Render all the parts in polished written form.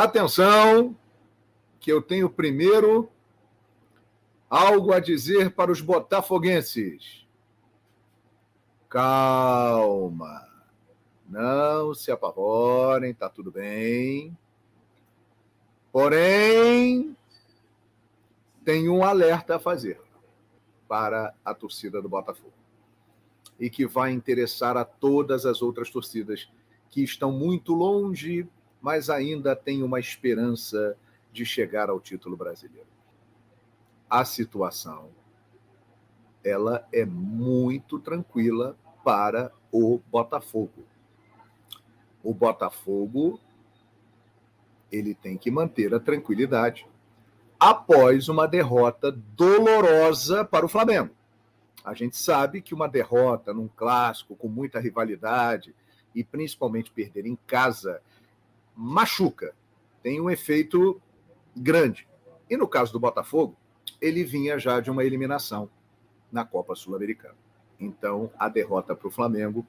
atenção, que eu tenho primeiro algo a dizer para os botafoguenses. Calma, não se apavorem, tá tudo bem. Porém, tem um alerta a fazer para a torcida do Botafogo e que vai interessar a todas as outras torcidas que estão muito longe, mas ainda têm uma esperança de chegar ao título brasileiro. A situação, ela é muito tranquila para o Botafogo. O Botafogo, ele tem que manter a tranquilidade após uma derrota dolorosa para o Flamengo. A gente sabe que uma derrota num clássico com muita rivalidade e principalmente perder em casa machuca, tem um efeito grande. E no caso do Botafogo, ele vinha já de uma eliminação na Copa Sul-Americana. Então, a derrota para o Flamengo,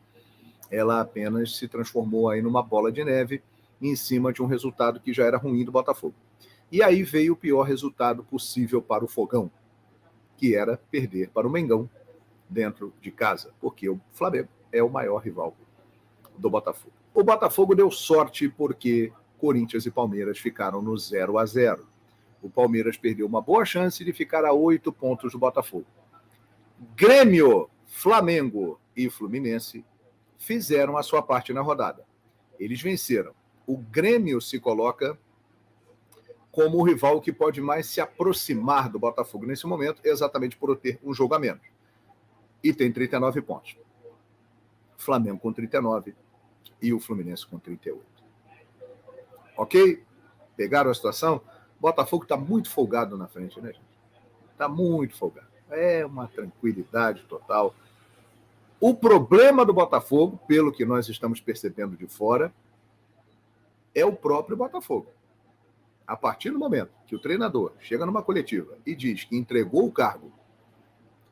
ela apenas se transformou aí numa bola de neve em cima de um resultado que já era ruim do Botafogo. E aí veio o pior resultado possível para o Fogão, que era perder para o Mengão dentro de casa, porque o Flamengo é o maior rival do Botafogo. O Botafogo deu sorte porque Corinthians e Palmeiras ficaram no 0-0. O Palmeiras perdeu uma boa chance de ficar a 8 pontos do Botafogo. Grêmio, Flamengo e Fluminense fizeram a sua parte na rodada. Eles venceram. O Grêmio se coloca como o rival que pode mais se aproximar do Botafogo nesse momento, exatamente por ter um jogo a menos. E tem 39 pontos. Flamengo com 39 e o Fluminense com 38. Ok? Pegaram a situação? O Botafogo está muito folgado na frente, né, gente? Está muito folgado. É uma tranquilidade total. O problema do Botafogo, pelo que nós estamos percebendo de fora, é o próprio Botafogo. A partir do momento que o treinador chega numa coletiva e diz que entregou o cargo,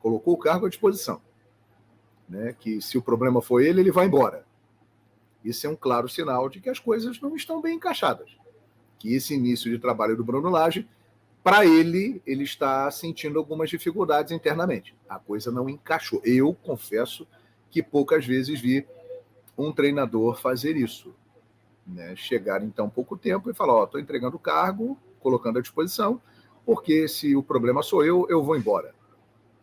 colocou o cargo à disposição, né, que se o problema for ele, ele vai embora. Isso é um claro sinal de que as coisas não estão bem encaixadas. Que esse início de trabalho do Bruno Lage, para ele está sentindo algumas dificuldades internamente. A coisa não encaixou. Eu confesso que poucas vezes vi um treinador fazer isso. Né? Chegar em tão pouco tempo e falar, estou entregando o cargo, colocando à disposição, porque se o problema sou eu vou embora.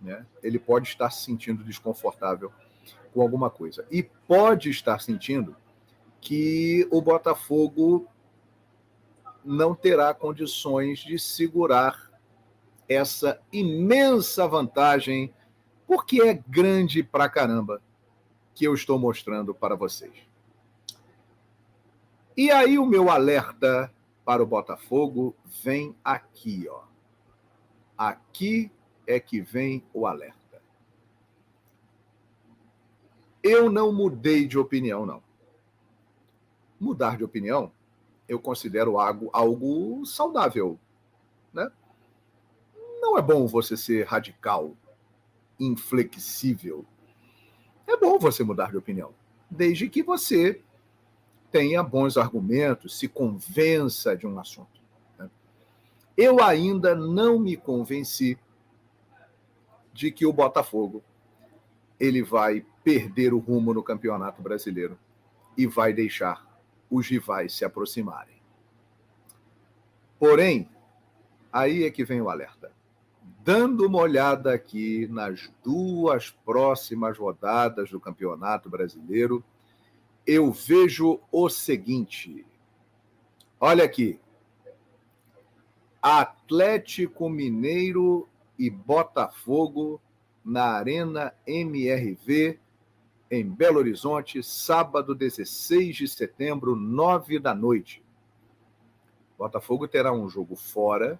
Né? Ele pode estar se sentindo desconfortável com alguma coisa. E pode estar sentindo que o Botafogo não terá condições de segurar essa imensa vantagem, porque é grande pra caramba, que eu estou mostrando para vocês. E aí o meu alerta para o Botafogo vem aqui, ó. Aqui é que vem o alerta. Eu não mudei de opinião, não. Mudar de opinião, eu considero algo saudável, né? Não é bom você ser radical, inflexível. É bom você mudar de opinião, desde que você tenha bons argumentos, se convença de um assunto. Né? Eu ainda não me convenci de que o Botafogo ele vai perder o rumo no Campeonato Brasileiro e vai deixar os rivais se aproximarem. Porém, aí é que vem o alerta. Dando uma olhada aqui nas 2 próximas rodadas do Campeonato Brasileiro, eu vejo o seguinte. Olha aqui. Atlético Mineiro e Botafogo na Arena MRV, em Belo Horizonte, sábado 16 de setembro, 21h. Botafogo terá um jogo fora,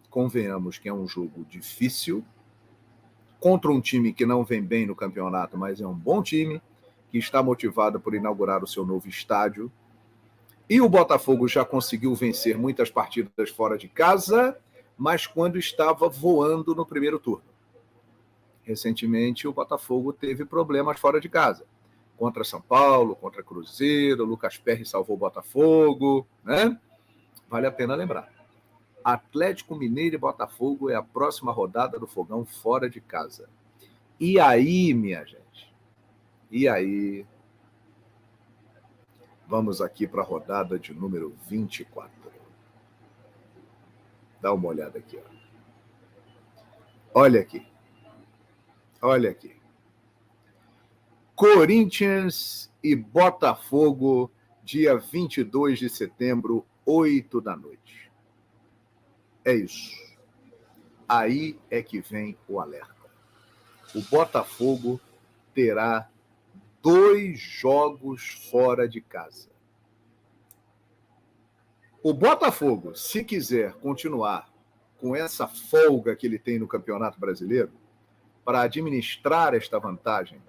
convenhamos que é um jogo difícil, contra um time que não vem bem no campeonato, mas é um bom time, que está motivado por inaugurar o seu novo estádio. E o Botafogo já conseguiu vencer muitas partidas fora de casa, mas quando estava voando no primeiro turno. Recentemente, o Botafogo teve problemas fora de casa. contra São Paulo, contra Cruzeiro, Lucas Perry salvou o Botafogo, né? Vale a pena lembrar. Atlético Mineiro e Botafogo é a próxima rodada do Fogão fora de casa. E aí, minha gente? E aí? Vamos aqui para a rodada de número 24. Dá uma olhada aqui. Ó. Olha aqui. Olha aqui. Corinthians e Botafogo, dia 22 de setembro, 8 da noite. É isso. Aí é que vem o alerta. O Botafogo terá 2 jogos fora de casa. O Botafogo, se quiser continuar com essa folga que ele tem no Campeonato Brasileiro, para administrar esta vantagem,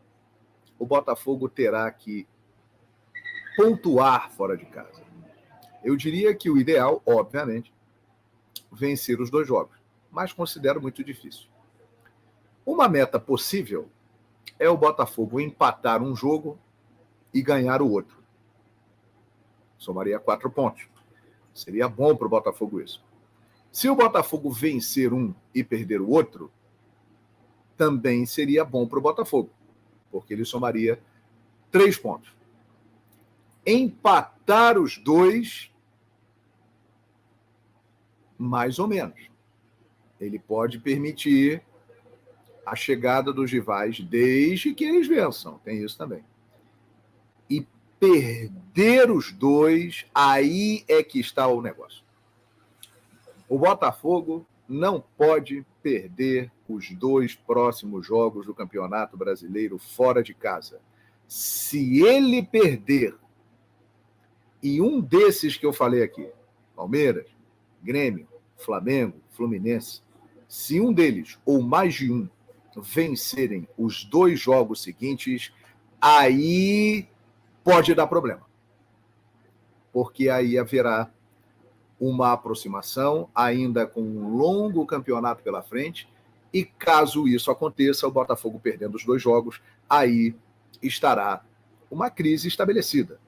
o Botafogo terá que pontuar fora de casa. Eu diria que o ideal, obviamente, vencer os 2 jogos, mas considero muito difícil. Uma meta possível é o Botafogo empatar um jogo e ganhar o outro. Somaria 4 pontos. Seria bom para o Botafogo isso. Se o Botafogo vencer um e perder o outro, também seria bom para o Botafogo, porque ele somaria 3 pontos. Empatar os 2, mais ou menos. Ele pode permitir a chegada dos rivais desde que eles vençam. Tem isso também. E perder os 2, aí é que está o negócio. O Botafogo não pode perder os 2 próximos jogos do Campeonato Brasileiro fora de casa. Se ele perder, e um desses que eu falei aqui, Palmeiras, Grêmio, Flamengo, Fluminense, se um deles, ou mais de um, vencerem os 2 jogos seguintes, aí pode dar problema. Porque aí haverá uma aproximação, ainda com um longo campeonato pela frente, e caso isso aconteça, o Botafogo perdendo os 2 jogos, aí estará uma crise estabelecida.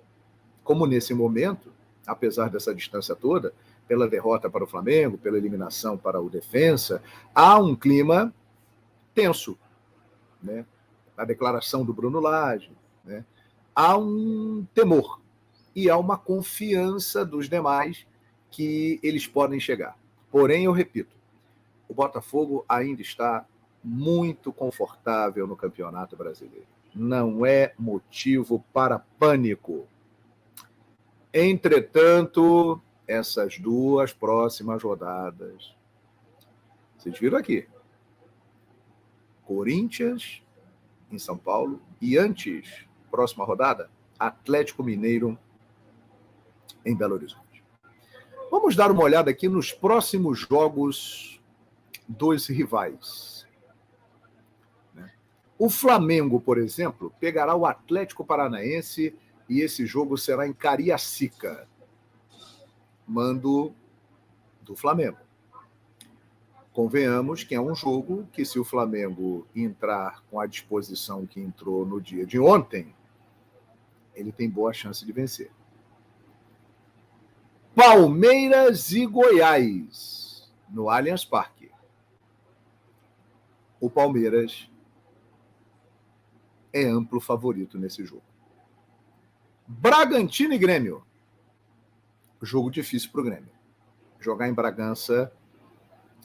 Como nesse momento, apesar dessa distância toda, pela derrota para o Flamengo, pela eliminação para o Defensa, há um clima tenso, né? A declaração do Bruno Lage, né? Há um temor e há uma confiança dos demais que eles podem chegar. Porém, eu repito, o Botafogo ainda está muito confortável no Campeonato Brasileiro. Não é motivo para pânico. Entretanto, essas 2 próximas rodadas, vocês viram aqui, Corinthians em São Paulo e antes, próxima rodada, Atlético Mineiro em Belo Horizonte. Vamos dar uma olhada aqui nos próximos jogos dos rivais. O Flamengo, por exemplo, pegará o Atlético Paranaense e esse jogo será em Cariacica, mando do Flamengo. Convenhamos que é um jogo que, se o Flamengo entrar com a disposição que entrou no dia de ontem, ele tem boa chance de vencer. Palmeiras e Goiás, no Allianz Parque. O Palmeiras é amplo favorito nesse jogo. Bragantino e Grêmio. Jogo difícil para o Grêmio. Jogar em Bragança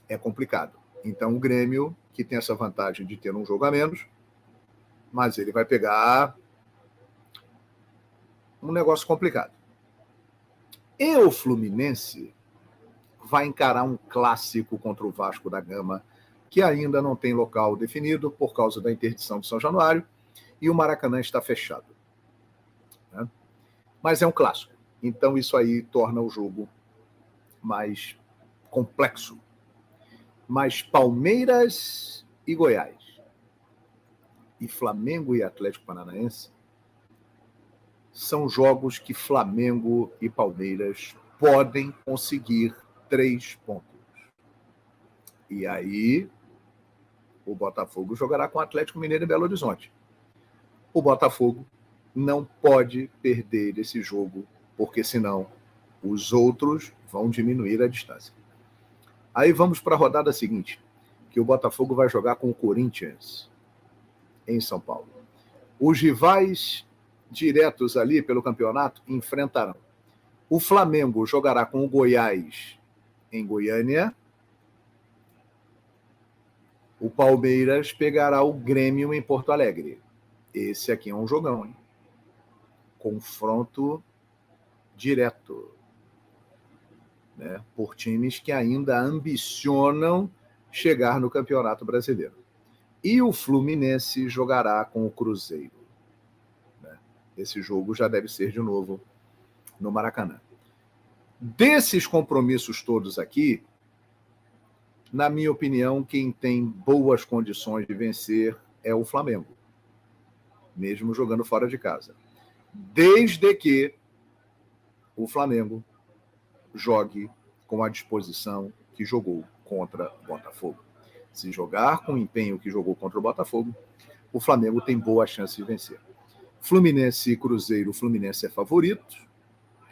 é complicado. Então o Grêmio, que tem essa vantagem de ter um jogo a menos, mas ele vai pegar um negócio complicado. E o Fluminense vai encarar um clássico contra o Vasco da Gama, que ainda não tem local definido por causa da interdição de São Januário, e o Maracanã está fechado. Né? Mas é um clássico. Então isso aí torna o jogo mais complexo. Mas Palmeiras e Goiás, e Flamengo e Atlético Paranaense, são jogos que Flamengo e Palmeiras podem conseguir 3 pontos. E aí o Botafogo jogará com o Atlético Mineiro em Belo Horizonte. O Botafogo não pode perder esse jogo, porque senão os outros vão diminuir a distância. Aí vamos para a rodada seguinte, que o Botafogo vai jogar com o Corinthians em São Paulo. Os rivais diretos ali pelo campeonato enfrentarão. O Flamengo jogará com o Goiás em Goiânia. O Palmeiras pegará o Grêmio em Porto Alegre. Esse aqui é um jogão, hein? Confronto direto, né? Por times que ainda ambicionam chegar no Campeonato Brasileiro. E o Fluminense jogará com o Cruzeiro. Esse jogo já deve ser de novo no Maracanã. Desses compromissos todos aqui, na minha opinião, quem tem boas condições de vencer é o Flamengo, mesmo jogando fora de casa. Desde que o Flamengo jogue com a disposição que jogou contra o Botafogo. Se jogar com o empenho que jogou contra o Botafogo, o Flamengo tem boa chance de vencer. Fluminense e Cruzeiro, o Fluminense é favorito,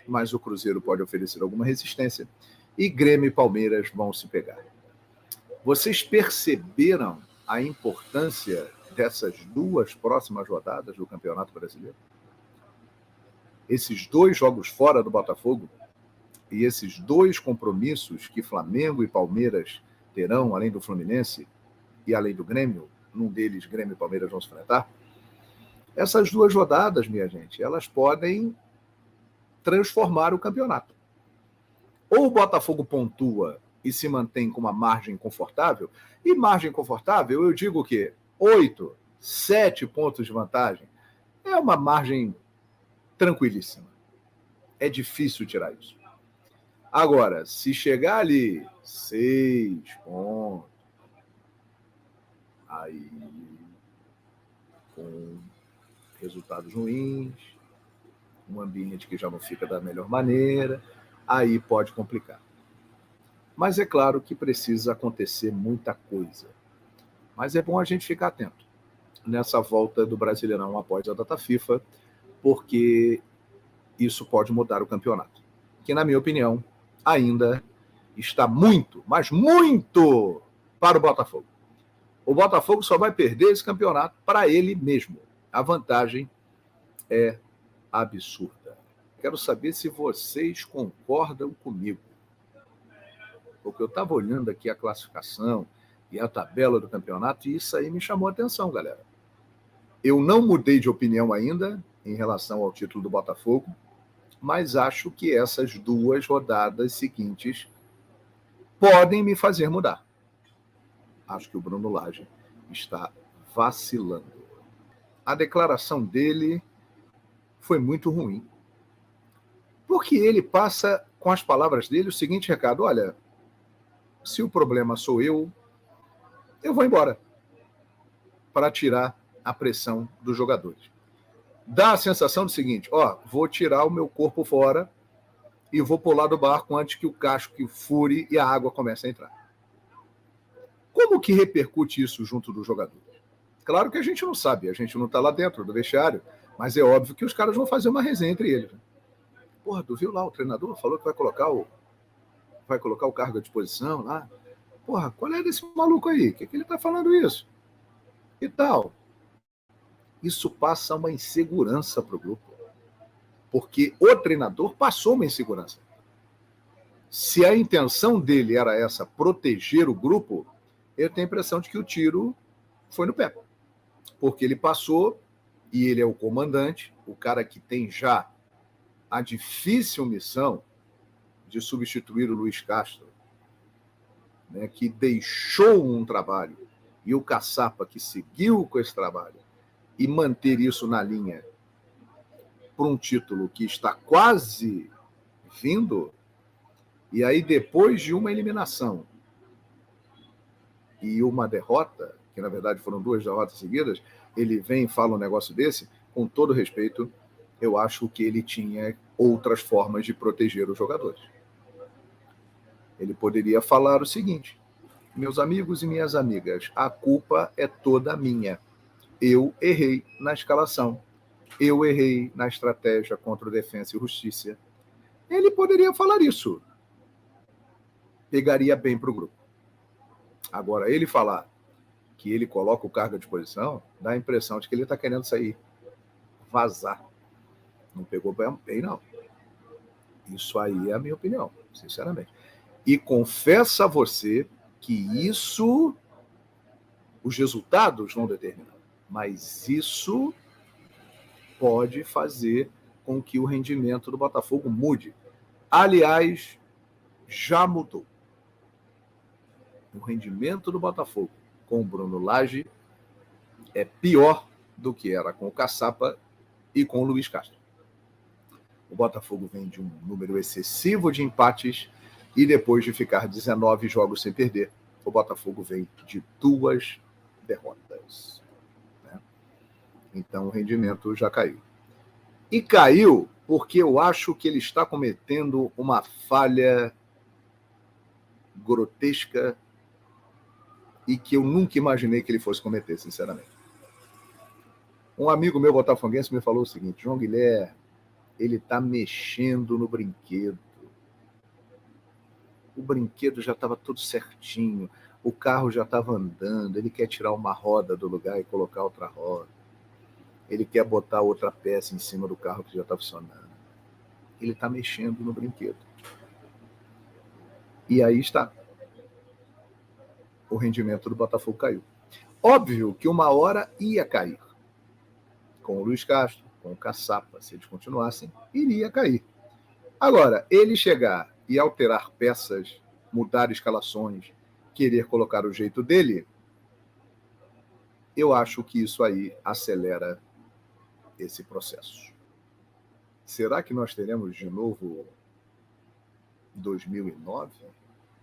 mas o Cruzeiro pode oferecer alguma resistência. E Grêmio e Palmeiras vão se pegar. Vocês perceberam a importância dessas duas próximas rodadas do Campeonato Brasileiro? Esses dois jogos fora do Botafogo e esses dois compromissos que Flamengo e Palmeiras terão, além do Fluminense e além do Grêmio, num deles Grêmio e Palmeiras vão se enfrentar, essas duas rodadas, minha gente, elas podem transformar o campeonato. Ou o Botafogo pontua e se mantém com uma margem confortável, e margem confortável, eu digo o quê? 8, 7 pontos de vantagem. É uma margem tranquilíssima. É difícil tirar isso. Agora, se chegar ali 6 pontos, aí com resultados ruins, um ambiente que já não fica da melhor maneira, aí pode complicar. Mas é claro que precisa acontecer muita coisa. Mas é bom a gente ficar atento nessa volta do Brasileirão após a data FIFA, porque isso pode mudar o campeonato, que, na minha opinião, ainda está muito, mas muito para o Botafogo. O Botafogo só vai perder esse campeonato para ele mesmo. A vantagem é absurda. Quero saber se vocês concordam comigo. Porque eu estava olhando aqui a classificação e a tabela do campeonato e isso aí me chamou a atenção, galera. Eu não mudei de opinião ainda em relação ao título do Botafogo, mas acho que essas duas rodadas seguintes podem me fazer mudar. Acho que o Bruno Lage está vacilando. A declaração dele foi muito ruim. Porque ele passa, com as palavras dele, o seguinte recado: olha, se o problema sou eu vou embora para tirar a pressão dos jogadores. Dá a sensação do seguinte: vou tirar o meu corpo fora e vou pular do barco antes que o casco fure e a água comece a entrar. Como que repercute isso junto dos jogadores? Claro que a gente não sabe, a gente não está lá dentro do vestiário, mas é óbvio que os caras vão fazer uma resenha entre eles. Porra, tu viu lá, o treinador falou que vai colocar o cargo à disposição lá. Porra, qual é desse maluco aí? O que ele tá falando isso? E tal. Isso passa uma insegurança pro grupo. Porque o treinador passou uma insegurança. Se a intenção dele era essa, proteger o grupo, eu tenho a impressão de que o tiro foi no pé. Porque ele passou, e ele é o comandante, o cara que tem já a difícil missão de substituir o Luiz Castro, né, que deixou um trabalho, e o Caçapa que seguiu com esse trabalho, e manter isso na linha para um título que está quase vindo, e aí depois de uma eliminação e uma derrota, que na verdade foram 2 derrotas seguidas, ele vem e fala um negócio desse, com todo respeito, eu acho que ele tinha outras formas de proteger os jogadores. Ele poderia falar o seguinte: meus amigos e minhas amigas, a culpa é toda minha. Eu errei na escalação. eu errei na estratégia contra o Defensa e Justiça. Ele poderia falar isso. Pegaria bem para o grupo. Agora, ele falar que ele coloca o cargo à disposição, dá a impressão de que ele está querendo sair, vazar. Não pegou bem, não. Isso aí é a minha opinião, sinceramente. E confesso a você que isso, os resultados não determinam, mas isso pode fazer com que o rendimento do Botafogo mude. Aliás, já mudou. O rendimento do Botafogo com o Bruno Lage é pior do que era com o Caçapa e com o Luiz Castro. O Botafogo vem de um número excessivo de empates e depois de ficar 19 jogos sem perder, o Botafogo vem de 2 derrotas. Né? Então o rendimento já caiu. E caiu porque eu acho que ele está cometendo uma falha grotesca e que eu nunca imaginei que ele fosse cometer, sinceramente. Um amigo meu botafoguense me falou o seguinte: João Guilherme, ele está mexendo no brinquedo. O brinquedo já estava tudo certinho, o carro já estava andando, ele quer tirar uma roda do lugar e colocar outra roda. Ele quer botar outra peça em cima do carro que já está funcionando. Ele está mexendo no brinquedo. E aí está. O rendimento do Botafogo caiu. Óbvio que uma hora ia cair. Com o Luiz Castro, com o Caçapa, se eles continuassem, iria cair. Agora, ele chegar e alterar peças, mudar escalações, querer colocar o jeito dele, eu acho que isso aí acelera esse processo. Será que nós teremos de novo 2009?